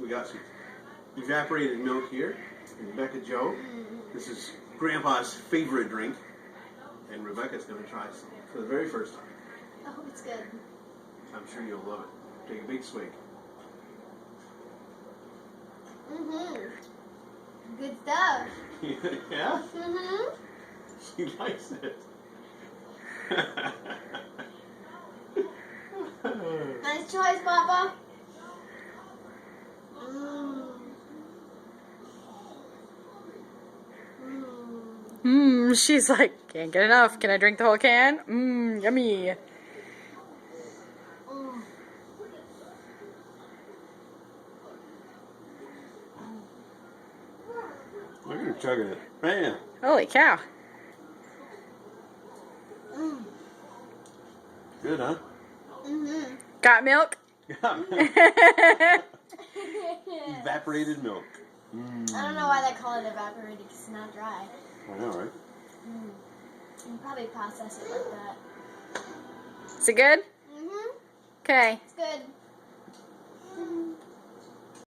We got some evaporated milk here. And Rebecca Joe. This is Grandpa's favorite drink. And Rebecca's going to try some for the very first time. I hope it's good. I'm sure you'll love it. Take a big swig. Good stuff. Yeah? She likes it. Nice choice, Papa. She's like, can't get enough. Can I drink the whole can? Yummy. Look at her chugging it. Man. Holy cow. Good, huh? Got milk? Evaporated milk. I don't know why they call it evaporated because it's not dry. I know, right? You can probably process it like that. Is it good? Okay. It's good.